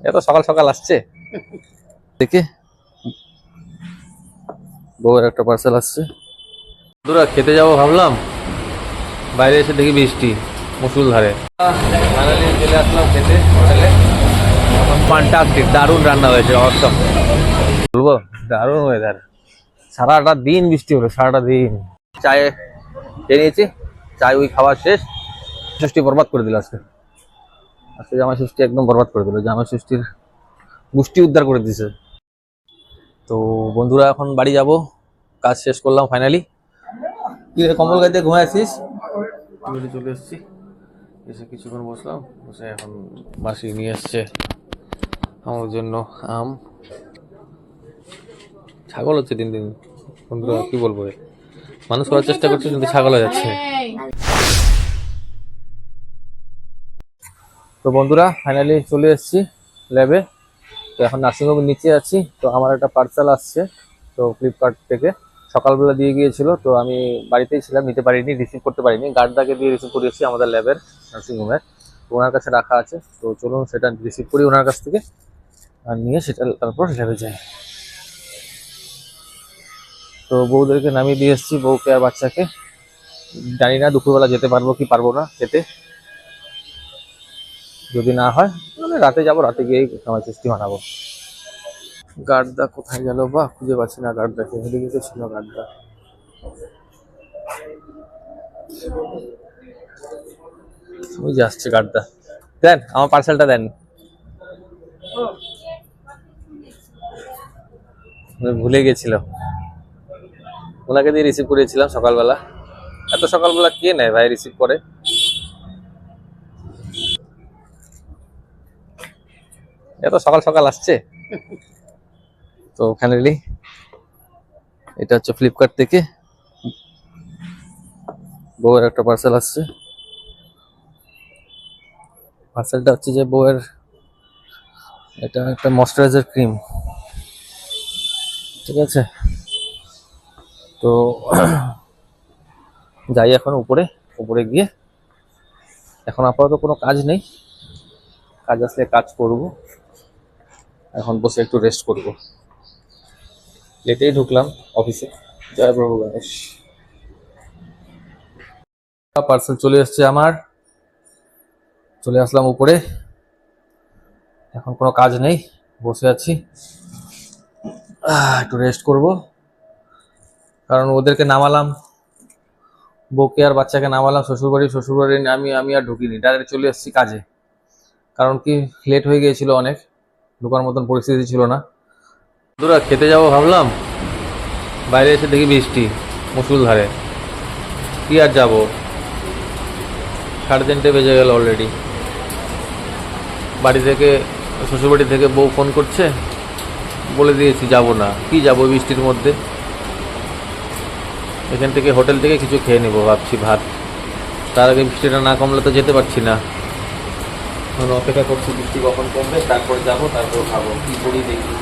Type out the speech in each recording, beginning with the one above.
এত সকাল সকাল আসছে দেখে বউয়ের একটা পার্সেল আসছে। বন্ধুরা খেতে যাবো ভাবলাম, বাইরে এসে দেখি বৃষ্টি মুষলধারে। ফাইনালি চলে আসলাম খেতে হোটেলে। ফ্যান্টাস্টিক, দারুণ রান্না হয়েছে, অসম বলবো, দারুণ ওয়েদার। সারাটা দিন বৃষ্টি হলো, সারাটা দিন। চায়ে খেয়ে নিয়েছি, চায় ওই খাওয়া শেষ। ষষ্ঠী বরবাদ করে দিল আজকে। আজকে জামাই ষষ্ঠী একদম বরবাদ করে দিল, জামাই ষষ্ঠীর গোষ্ঠী উদ্ধার করে দিয়েছে। তো বন্ধুরা এখন বাড়ি যাব, কাজ শেষ করলাম ফাইনালি। কি রে কম্বল গাইতে ঘুমায় আছিস? চলে এসেছি, এসে কিছুক্ষণ বসলাম, বসে এখন মাসি নিয়ে এসছে আমার জন্য আম। ছাগল হচ্ছে দিন দিন বন্ধুরা, কি বলবো, মানুষ করার চেষ্টা করছে কিন্তু ছাগল হয়ে যাচ্ছে। তো বন্ধুরা ফাইনালি চলে এসেছি ল্যাবে। তো এখন নার্সিংহোমের নিচে আছি। তো আমার একটা পার্সেল আসছে, তো ফ্লিপকার্ট থেকে সকালবেলা দিয়ে গিয়েছিল। তো আমি বাড়িতেই ছিলাম, নিতে পারিনি, রিসিভ করতে পারিনি। গার্ডদাকে দিয়ে রিসিভ করিয়েছি আমাদের ল্যাবের নার্সিংহোমের। তো ওনার কাছে রাখা আছে, তো চলুন সেটা রিসিভ করি ওনার কাছ থেকে, আর নিয়ে সেটা তারপর ল্যাবে যাই। তো বউদেরকে নামিয়ে দিয়ে এসেছি, বউকে আর বাচ্চাকে। জানি না দুপুরবেলা যেতে পারবো কি পারবো না খেতে। যদি না হয় তাহলে রাতে যাবো, রাতে গিয়েই আমার ষষ্ঠী মানাবো। গার্ডদা কোথায় গেল বা খুঁজে পাচ্ছি না গার্ডদাকে, এদিকে তো ছিল গার্ডদা। ওই যে আসছে গার্ডদা। দেন আমার পার্সেলটা দেন। ভুলে গেছিল, ওনাকে দিয়ে রিসিভ করিয়েছিলাম সকালবেলা। এত সকালবেলা কে নেয় ভাই রিসিভ করে? এত সকাল সকাল আসছে। তো ফাইনালি এটা হচ্ছে ফ্লিপকার্ট থেকে বউয়ের একটা পার্সেল আসছে। পার্সেলটা হচ্ছে যে বউয়ের এটা একটা ময়শ্চারাইজার ক্রিম, ঠিক আছে। তো যাই এখন উপরে, উপরে গিয়ে এখন আপাতত কোনো কাজ নেই, কাজ আসলে কাজ করব। এখন বসে একটু রেস্ট করব। লেটেই ঢুকলাম অফিসে। জয় প্রভু গণেশ। পার্সেল চলে এসছে আমার, চলে আসলাম উপরে। এখন কোনো কাজ নেই, বসে আছি, একটু রেস্ট করব। কারণ ওদেরকে নামালাম, বউকে আর বাচ্চাকে নামালাম শ্বশুরবাড়ি আমি আর ঢুকিনি, ডাইরেক্ট চলে এসেছি কাজে। কারণ কি লেট হয়ে গিয়েছিল অনেক, ঢোকার মতন পরিস্থিতি ছিল না। বন্ধুরা খেতে যাবো ভাবলাম, বাইরে এসে দেখি বৃষ্টি মুষলধারে। কি আর যাবো, 3:30 বেজে গেল অলরেডি। বাড়ি থেকে, শ্বশুরবাড়ি থেকে বউ ফোন করছে, বলে দিয়েছি যাবো না। কি যাবো বৃষ্টির মধ্যে? এখান থেকে হোটেল থেকে কিছু খেয়ে নেবো ভাবছি, ভাত। তার আগে বৃষ্টিটা না কমলে তো যেতে পারছি না। এখন অপেক্ষা করছি বৃষ্টি কখন কমবে, তারপরে যাবো, তারপর খাবো। কি করি দেখি,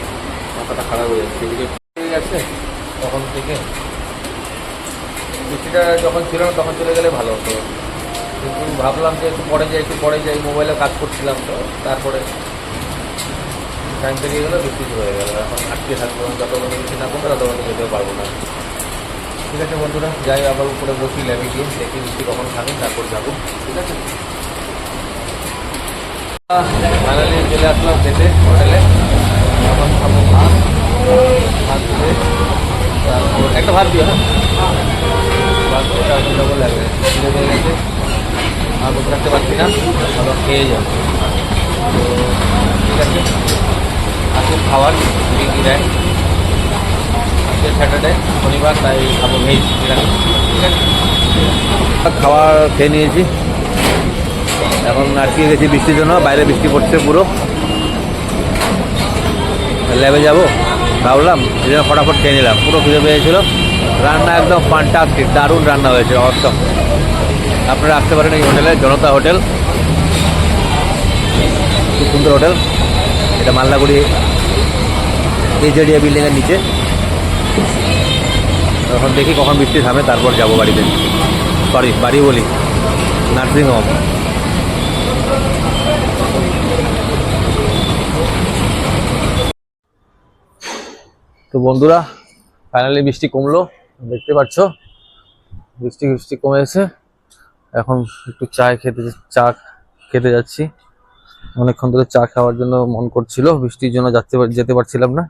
মাথাটা খারাপ হয়ে যাচ্ছে। এদিকে হয়ে গেছে তখন থেকে, বৃষ্টিটা যখন ছিল না তখন চলে গেলে ভালো হতো। কিন্তু ভাবলাম যে একটু পরে যাই, মোবাইলে কাজ করছিলাম। তো তারপরে টাইম পেরিয়ে গেলো, বৃষ্টি শুরু হয়ে গেলো। এখন আটকে থাকবো, যতক্ষণ বৃষ্টি না কমবে ততক্ষণ যেতেও পারবো না। ঠিক আছে বন্ধুরা, যাই আবার উপরে বসি, ল্যাবে গিয়ে দেখি বৃষ্টি কখন থামে, তারপর যাবো। ঠিক আছে, ফাইনালি চলে আসলাম খেতে হোটেলে। এখন খাবো ভাত, ভাত দিয়ে তারপর একটা ভাত দিও, হ্যাঁ ভাত দিয়ে তারপর যাবো ল্যাবে। খিদে পেয়ে গেছে, আর বসে রাখতে পারছি না, আবার খেয়ে যাবো। তো ঠিক আছে, আসুন খাওয়ার কি দেয়। আজকে স্যাটারডে, শনিবার, তাই খাবো ভেজ নিরামিষ। ঠিক আছে, খাবার খেয়ে নিয়েছি, এখন আটকে গেছি বৃষ্টির জন্য। বাইরে বৃষ্টি পড়ছে পুরো। ল্যাবে যাবো ভাবলাম, এই জন্য ফটাফট খেয়ে নিলাম। পুরো খিদে পেয়েছিল। রান্না একদম ফ্যান্টাস্টিক, দারুণ রান্না হয়েছে, অসম। আপনারা আসতে পারেন এই হোটেলে, জনতা হোটেল, খুব সুন্দর হোটেল। এটা মালদাগুড়ি এজেডিয়া বিল্ডিংয়ের নিচে। এখন দেখি কখন বৃষ্টি থামে, তারপর যাবো বাড়িতে। বাড়ি বলি, নার্সিংহোম। তো বন্ধুরা ফাইনালি বৃষ্টি কমলো, দেখতে পাচ্ছ বৃষ্টি কমেছে। এখন একটু চা খেতে যাচ্ছি। অনেকক্ষণ ধরে চা খাওয়ার জন্য মন করছিল, বৃষ্টির জন্য যেতে পারছিলাম না।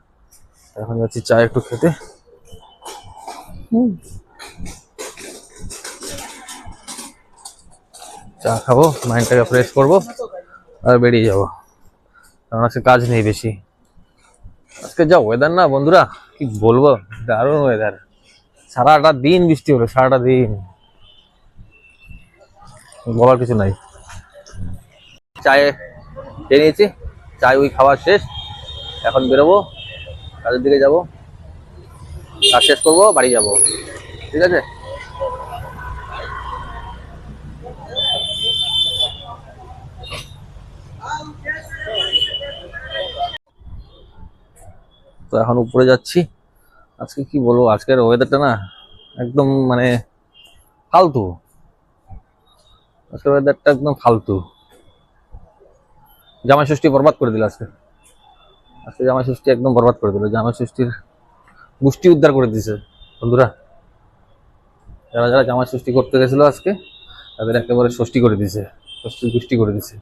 এখন যাচ্ছি চা একটু খেতে। চা খাবো, মাইন্ডটাকে ফ্রেশ করবো আর বেরিয়ে যাবো, কারণ আজকে কাজ নেই বেশি। আজকে যা ওয়েদার না বন্ধুরা, কি বলবো, দারুণ ওয়েদার। সারাটা দিন বৃষ্টি হলো, সারাটা দিন, বলার কিছু নাই। চায়ে খেয়ে নিয়েছি, চায় ওই খাওয়া শেষ। এখন বেরোবো, কাজের দিকে যাব, কাজ শেষ করবো, বাড়ি যাব। ঠিক আছে, তো এখন উপরে যাচ্ছি। আজকে কি বলবো, আজকের ওয়েদারটা না একদম মানে ফালতু। আজকের ওয়েদারটা একদম ফালতু। জামাই ষষ্ঠী বরবাদ করে দিল আজকে জামাই ষষ্ঠী একদম বরবাদ করে দিল। জামাই ষষ্ঠীর গোষ্ঠী উদ্ধার করে দিয়েছে বন্ধুরা। যারা যারা জামাই ষষ্ঠী করতে গেছিল আজকে, তাদের একেবারে ষষ্ঠী করে দিয়েছে, ষষ্ঠীর গোষ্ঠী করে দিয়েছে।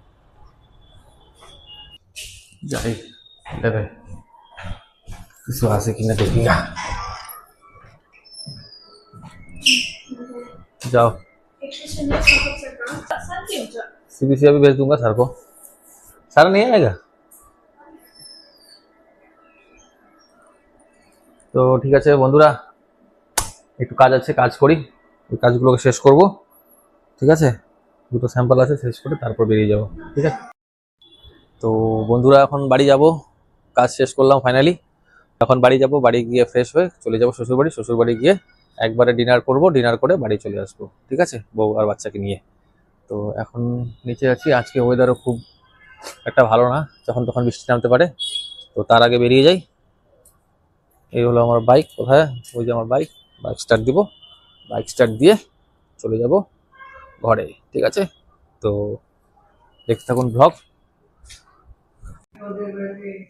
যাই দেবে কিছু আছে কিনা দেখি না। जाओ सीबीसी अभी भेज दूंगा सर को। सर नहीं आएगा তো ঠিক আছে বন্ধুরা, একটু কাজ আছে, কাজ করি, ওই কাজগুলোকে শেষ করব। ঠিক আছে, দুটো স্যাম্পল আছে, শেষ করে তারপর বেরিয়ে যাব। ঠিক আছে, তো বন্ধুরা এখন বাড়ি যাব, কাজ শেষ করলাম ফাইনালি। এখন বাড়ি যাব, বাড়ি গিয়ে ফ্রেশ হয়ে চলে যাব শ্বশুরবাড়ি। শ্বশুরবাড়ি গিয়ে একবারে ডিনার করব, ডিনার করে বাড়ি চলে আসবো। ঠিক আছে, বউ আর বাচ্চাকে নিয়ে। তো এখন নিচে আছি, আজকে ওয়েদারও খুব একটা ভালো না, যখন তখন বৃষ্টি নামতে পারে। তো তার আগে বেরিয়ে যাই। এই হলো আমার বাইক, কোথায়, ওই যে আমার বাইক স্টার্ট দিব, বাইক স্টার্ট দিয়ে চলে যাব ঘরে। ঠিক আছে, তো দেখতে থাকুন ব্লগ।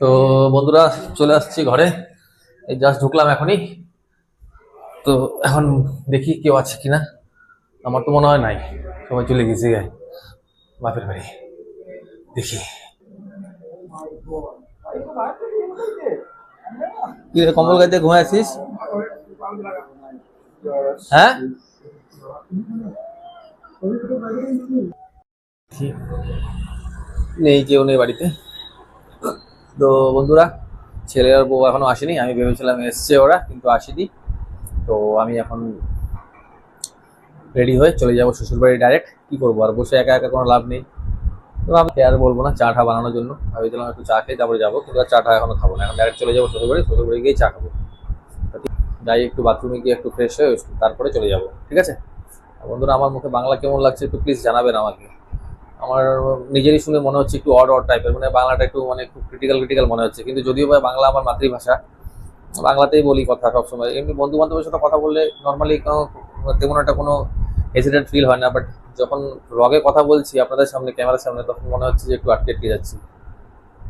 তো বন্ধুরা চলে আসছি ঘরে, এই জাস্ট ঢুকলাম এখনই। তো এখন দেখি কেউ আছে কিনা, আমার তো মনে হয় নাই, সবাই চলে গেছে গায়ে বাপের বাড়ি। দেখি কি রে, কম্বল গাইতে ঘুমায় আছিস? হ্যাঁ, নেই, কেউ নেই বাড়িতে। তো বন্ধুরা ছেলে আর বউ এখনো আসেনি, আমি ভেবেছিলাম এসছে ওরা, কিন্তু আসেনি। তো আমি এখন রেডি হয়ে চলে যাবো শ্বশুরবাড়ি ডাইরেক্ট। কি করবো, আর বসে একা একা কোনো লাভ নেই। তো আমি আর বলবো না, চা টা বানানোর জন্য ভেবেছিলাম একটু চা খেয়ে তারপরে যাবো, কিন্তু আর চা টা এখনো খাবো না। এখন ডাইরেক্ট চলে যাবো শ্বশুরবাড়ি গিয়ে চা খাবো। যাই একটু বাথরুমে গিয়ে একটু ফ্রেশ হয়ে তারপরে চলে যাবো। ঠিক আছে বন্ধুরা, আমার মুখে বাংলা কেমন লাগছে একটু প্লিজ জানাবেন আমাকে। আমার নিজেরই শুনে মনে হচ্ছে একটু অড টাইপের, মানে বাংলাটা একটু মানে খুব ক্রিটিক্যাল মনে হচ্ছে। কিন্তু যদিও বা বাংলা আমার মাতৃভাষা, বাংলাতেই বলি কথা সবসময়। এমনি বন্ধু বান্ধবের সাথে কথা বললে নর্মালি তেমন একটা কোনো হেজিটেড ফিল হয় না, বাট যখন ব্লগে কথা বলছি আপনাদের সামনে, ক্যামেরার সামনে, তখন মনে হচ্ছে যে একটু আটকে যাচ্ছি।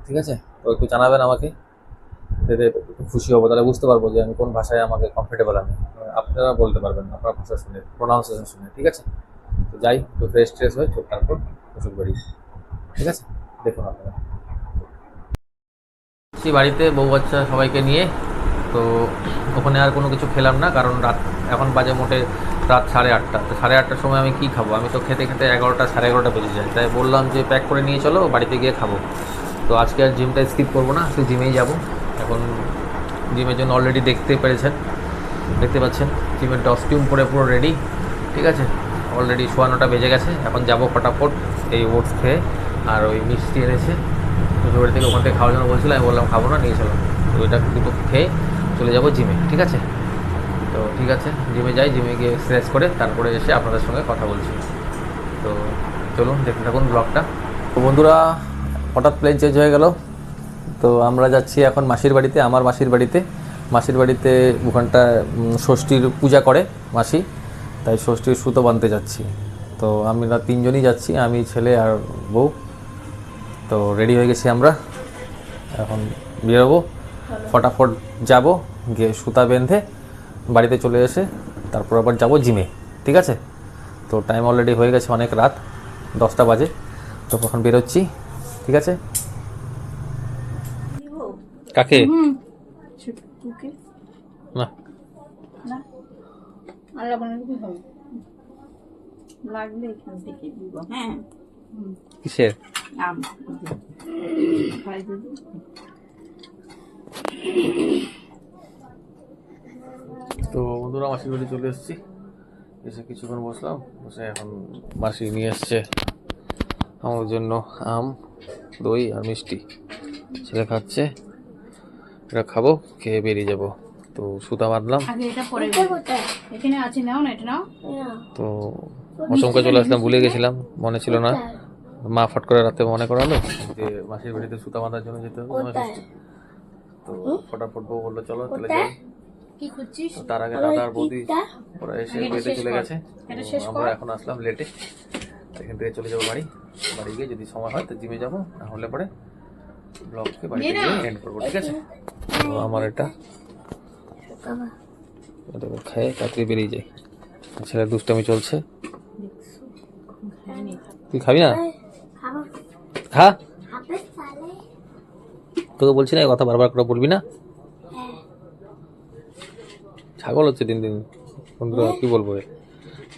ঠিক আছে, তো একটু জানাবেন আমাকে, যাতে একটু খুশি হবো, তাহলে বুঝতে পারবো যে আমি কোন ভাষায় আমাকে কমফোর্টেবল। আমি আপনারা বলতে পারবেন আপনার ভাষা শুনে, প্রোনাউন্সিয়েশন শুনে। ঠিক আছে, তো যাই একটু ফ্রেশ হয়ে তারপর শ্বশুরবাড়ি। ঠিক আছে, দেখুন আপনারা বাড়িতে বউ বাচ্চা সবাইকে নিয়ে। তো ওখানে আর কোনো কিছু খেলাম না, কারণ রাত এখন বাজে মোটে রাত 8:30। তো 8:30টার সময় আমি কি খাবো, আমি তো খেতে 11টা 11:30 বেজে যায়। তাই বললাম যে প্যাক করে নিয়ে চলো, বাড়িতে গিয়ে খাবো। তো আজকে আর জিমটা স্কিপ করবো না, শুধু জিমেই যাব। এখন জিমের জন্য অলরেডি দেখতে পাচ্ছেন জিমের কস্টিউম পরে পুরো রেডি। ঠিক আছে, অলরেডি 9:15 বেজে গেছে। এখন যাব ফটাফট এই ওটস খেয়ে, আর ওই মিষ্টি এনেছে শ্বশুরবাড়ি থেকে, ওখান থেকে খাওয়ার জন্য বলছিল, আমি বললাম খাবো না, নিয়ে চলো। তো ওইটা দুটো খেয়ে চলে যাব জিমে। ঠিক আছে, তো ঠিক আছে জিমে যাই, জিমে গিয়ে এক্সারসাইজ করে তারপরে এসে আপনাদের সঙ্গে কথা বলছি। তো চলুন দেখতে থাকুন ব্লগটা। তো বন্ধুরা হঠাৎ প্লেন চেঞ্জ হয়ে গেল। তো আমরা যাচ্ছি এখন মাসির বাড়িতে, আমার মাসির বাড়িতে ওখানটা ষষ্ঠীর পূজা করে মাসি, তাই ষষ্ঠীর সুতো বাঁধতে যাচ্ছি। তো আমরা 3জনই যাচ্ছি, আমি, ছেলে আর বউ। তো রেডি হয়ে গেছি আমরা, এখন বেরোবো, ফটাফট যাব, গিয়ে সুতা বেঁধে বাড়িতে চলে এসে তারপর আবার যাবো জিমে, ঠিক আছে? তো টাইম অলরেডি হয়ে গেছে অনেক রাত, 10টা বাজে। তো কখন বেরোচ্ছি, ঠিক আছে? কাকে না না আল্লাহ বলে কি হবে লাগলে এখান থেকে দিব। হ্যাঁ কিসের আম খাই দিবি। তো বন্ধুরা মাসির বাড়ি চলে এসেছি, এসে কিছুক্ষণ বসলাম, বসে এখন মাসি নিয়ে এসছে আমার জন্য আম, দই আর মিষ্টি। ছেলে খাচ্ছে, এটা খাবো, খেয়ে বেরিয়ে যাবো। তো সুতা বাঁধলাম, আগে এটা পরে এখানে আছে, নাও না এটা নাও। তো আচমকা চলে আসলাম, ভুলে গেছিলাম, মনে ছিল না। মা ফট করে রাতে মনে করালো যে মাসির বাড়িতে সুতা বাঁধার জন্য যেতে হবে মাসির। তো ফটাফট বউ বললো চলো তাহলে যাই। কি খুঁজছিস? তো তার আগে দাদা আর বৌদি ওরা এসে বেঁধে চলে গেছে। তো আমরা এখন আসলাম লেটে, এখান থেকে চলে যাবো বাড়ি। বাড়ি গিয়ে যদি সময় হয় তো জিমে যাবো, না হলে পরে ব্লগকে বাড়িতে গিয়ে এন্ড করবো, ঠিক আছে? তো আমার এটা খেয়ে তাড়াতাড়ি বেরিয়ে যাই, ছেলের দুষ্টামি চলছে। তুই খাবি না? খা, তোকে বলছি না এই কথা বারবার করে বলবি না। ছাগল হচ্ছে দিন দিন বন্ধুরা, কি বলবো,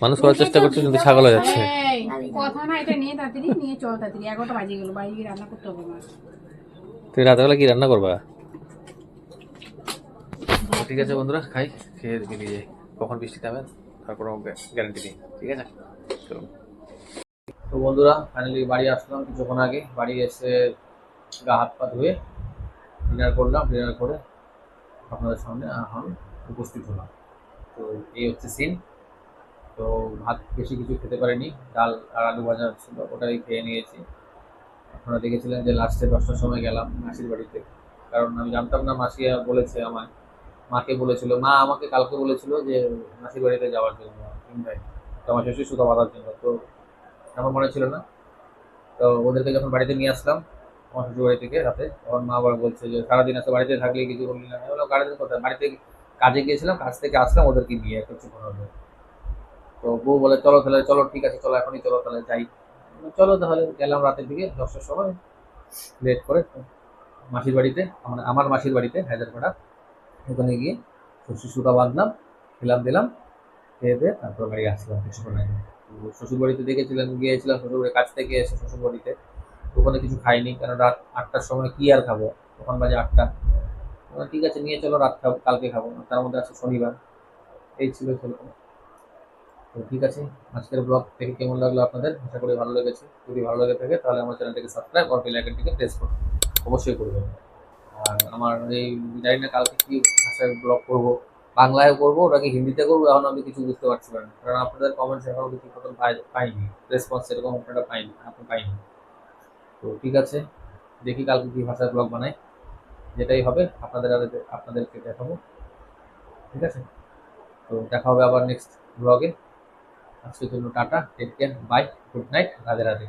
মানুষ করার চেষ্টা করছে কিন্তু ছাগল হয়ে যাচ্ছে। কথা না, এটা নিয়ে তাড়াতাড়ি নিয়ে চল তাড়াতাড়ি, 11টা বাজে গেল, বাড়ি গিয়ে রান্না করতে হবে আমার। তুই রাতেবেলা কি রান্না করবা? ঠিক আছে বন্ধুরা, খাই, খেয়ে বেরিয়ে যাই। কখন বৃষ্টি থামে তারপর আমাকে গ্যারান্টি দিই, ঠিক আছে? চলো। তো বন্ধুরা ফাইনালি বাড়ি আসলাম কিছুক্ষণ আগে। বাড়ি এসে গা হাত পা ধুয়ে ডিনার করলাম, ডিনার করে আপনাদের সামনে এখন উপস্থিত হলাম। তো এই হচ্ছে সিন। তো ভাত বেশি কিছু খেতে পারিনি, ডাল আর আলু ভাজা ছিল, ওটাই খেয়ে নিয়েছি। আপনারা দেখেছিলেন যে লাস্টে 10টার সময় গেলাম মাসির বাড়িতে, কারণ আমি জানতাম না। মাসি বলেছে আমায়, মাকে বলেছিল, মা আমাকে কালকে বলেছিল যে মাসির বাড়িতে যাওয়ার জন্য ইনভাইট, তো আমার শ্বশুর সুতা বাঁধার জন্য। তো আমার মনে ছিল না। তো ওদেরকে যখন বাড়িতে নিয়ে আসলাম আমার শ্বশুর বাড়ি থেকে রাতে, তখন মা আবার বলছে যে সারাদিন আসতে বাড়িতে থাকলে কিছু বললি না। আমি বললাম গাড়িতে কোথায়, বাড়িতে কাজে গিয়েছিলাম, কাজ থেকে আসলাম ওদেরকে নিয়ে কিছুক্ষণ হলো। তো বউ বলে চলো তাহলে, চলো ঠিক আছে চলো এখনই চলো তাহলে যাই। চলো তাহলে গেলাম রাতের দিকে 10টার সময়, লেট করে মাসির বাড়িতে, আমার মাসির বাড়িতে হায়দ্রাবাদ। ওখানে গিয়ে শ্বশুর সুতা বাঁধলাম, খেলাম দিলাম, খেয়ে দিয়ে তারপর বাড়ি আসলাম কিছুক্ষণ আগে। শ্বশুর বাড়িতে দেখেছিলেন, গিয়েছিলাম শ্বশুর বাড়ির কাছ থেকে এসে শ্বশুর বাড়িতে। ওখানে কিছু খাইনি, কারণ রাত 8টার সময় কি আর খাবো, তখন বাজে 8টা। ঠিক আছে নিয়ে চলো, রাত খাবো, কালকে খাবো, তার মধ্যে আছে শনিবার। এই ছিল সেরকম। তো ঠিক আছে, আজকের ব্লগ দেখে কেমন লাগলো আপনাদের? আশা করি ভালো লেগেছে। যদি ভালো লেগে থাকে তাহলে আমার চ্যানেলটিকে সাবস্ক্রাইব আর বেল আইকনটিকে প্রেস করুন, অবশ্যই করবেন। আর আমার এই জানি না কালকে কি ভাষায় ব্লগ করবো, বাংলায় করবো নাকি হিন্দিতে করবো, এখন আমি কিছু বুঝতে পারছি না, কারণ আপনাদের কমেন্টস এখনো কিছু মতন পাইনি, রেসপন্স সেরকম আপনারা পাইনি। তো ঠিক আছে, দেখি কালকে কি ভাষায় ব্লগ বানাই, যেটাই হবে আপনাদেরকে দেখাবো, ঠিক আছে? তো দেখা হবে আবার নেক্সট ব্লগে। আজকের জন্য tata, take care, bye, good night, Radhe Radhe.